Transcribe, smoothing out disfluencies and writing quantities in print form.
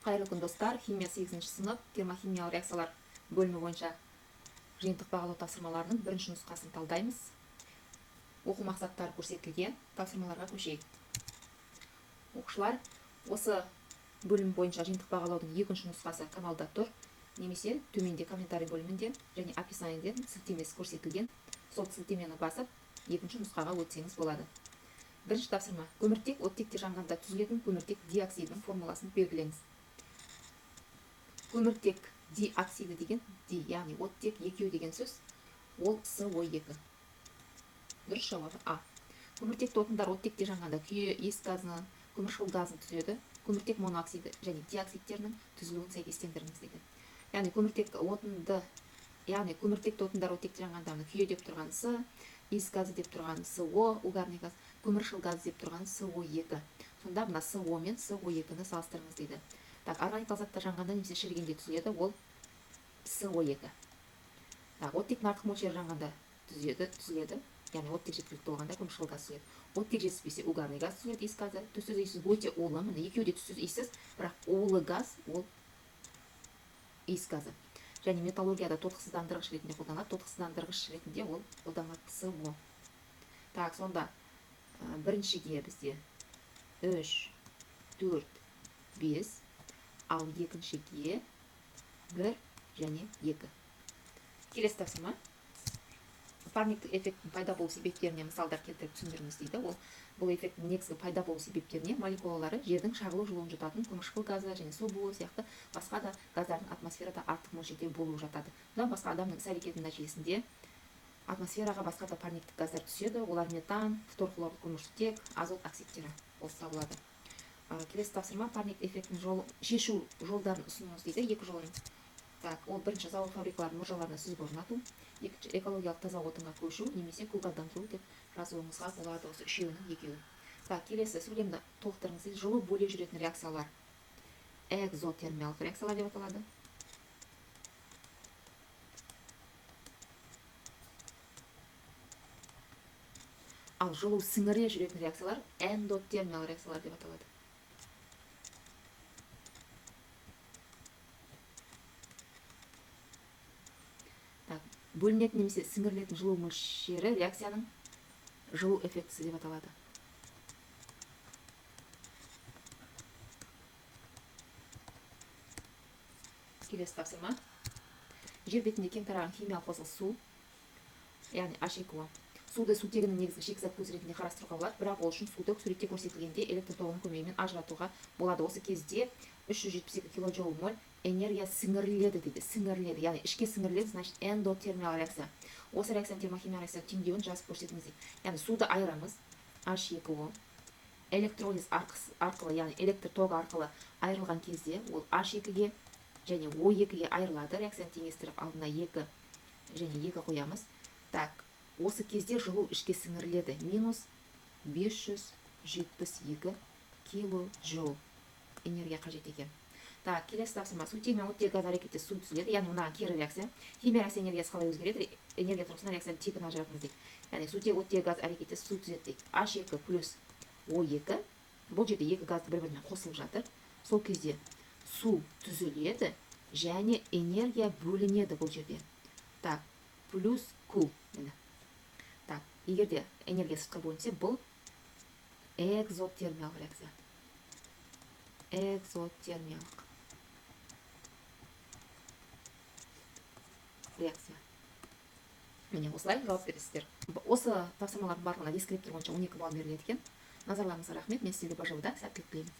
Қайырлы күн достар, химия 8-ші сынып термохимиялық реакциялар бөлімі бойынша жиынтық бағалау тапсырмаларының бірінші нұсқасын талдаймыз. Оқу мақсаттары көрсетілген, тапсырмаларға көшейік. Оқушылар, осы бөлім бойынша жиынтық бағалаудың екінші нұсқасы каналда тұр, немесе төменде комментарий бөлімінде және описаниеде сілтемесі көрсетілген. Сол сілтемені басып, екінші нұсқаға өтсеңіз болады. Бірінші тапсырма. Көміртек оттекте жанғанда түзілетін көміртек диоксидінің формуласын белгілеңіз. Көміртек диоксиді деген яғни оттек екеу деген сөз, ол СО2. Дұрыс жауабы А. Көміртек отындар оттекте жанғанда күйе, ес газын, көміршыл газын түзеді. Көміртек монооксиді және диоксидтерінің түзілуін сәйкестендіріңіз дейді. Яғни көміртек отындар оттекте жанғанда күйе деп тұрған С, ес газы деп тұрған СО, угарный газ, көміршыл газ деп тұрған СО2. Сонда мына СО мен СО2-ні салыстырыңыз дейді. Органикалық заттар жанғанда немесе шірігенде түзіледі, ол СО2. Оттектің артық мөлшері жанғанда түзіледі, яғни оттек жеткілікті болғанда көміршыл газ түзіледі. Оттек жетіспесе угарный газ түзіледі, ес газы. Түссіз иіссіз өте улы, міне екеуі де түссіз иіссіз, бірақ улы газ ол ес газы. Және металлургияда тотықсыздандырғыш ретінде қолданылады, тотықсыздандырғыш ретінде ол қолданылады СО. Сонда біріншіге бізде 3, 4, 5, ал екіншіге 1 және 2. Келесі тапсырма. Парниктік эффекттің пайда болу себептеріне мысалдар келтіріп түсіндіріңіз дейді. Бұл эффекттің негізгі пайда болу себептеріне молекулалары жердің шағылу жылуын жұтатын көміршыл газы және су буы сияқты басқа да газдардың атмосферада артық мөлшерде болуы жатады. Бұдан басқа адамның іс-әрекетінің нәтижесінде атмосфераға басқа да парниктік газдар түседі. Олар метан, фторхлорлы көмірсутек, азот оксидтері болып табылады. Келесі тапсырма. Парниктік эффектінің шешу жолдарын ұсыныңыз дейді. Екі жолын. Ол бірінші завод фабрикалардың мұржаларына сүзгі орнату, екінші экологиялық таза отынға көшу, немесе көгалдандыру деп жазуыңызға болады осы үшеуінің екеуі. Келесі сөйлемді толықтырыңыз дейді. Жылу бөле жүретін реакциялар экзотермиялық реакциялар деп аталады. Ал жылу сіңіре жүретін реакциялар эндотермиялық реакциялар деп аталады. Бөлінетін немесе сіңірілетін жылу мөлшері реакцияның жылу эффектісі деп аталады. Келесі тапсырма. Жер бетінде кең тараған химиялық қосылыс су, яғни H2O. Суды сутегінің негізгі шикізат көзі ретінде қарастыруға болады, бірақ ол үшін суды суретте көрсетілгенде электр тогының көмегімен ажыратуға болады. Осы кезде 372 килоджоуль моль энергия сіңіріледі дейді. Сіңіріледі, яғни ішке сіңіріледі, значит эндотермиялық реакция. Осы реакцияның термохимиялық реакция теңдеуін жазып көрсетіңіз дейді. Яғни суды айырамыз, H2O, электролиз арқылы, яғни электр тогы арқылы айырылған кезде ол H2-ге және O2-ге айырылады. Реакцияны теңестіріп алдына 2 және 2 қоямыз. Осы кезде жылу ішке сіңіріледі, минус 572 килоджоуль энергия қажет екен. Келесі тапсырма. Сутек мен оттек газ әрекетте су түзіледі, яғни мына кері реакция. Химия реакция энергиясы қалай өзгереді? Энергия тұрғысынан реакцияның типін ажыратыңыз дейді. Яғни сутек оттек газ әрекетте су түзеді дейді. H2 плюс O2. Бұл жерде екі газды бір-біріне қосылып жатыр. Сол кезде су түзіледі және энергия бөлінеді бұл жерде. Плюс Q. Егер де энергия сыртқа бөлінсе, бұл экзотермиялық реакция. Экзотермиялық реакция. Міне осылай жауап бересіздер. Осы тапсырмалардың барлығына дескриптор бойынша 12 балл беріледі екен. Назарларыңызға рахмет. Мен сіздерге бар жолда сәттілік тілеймін.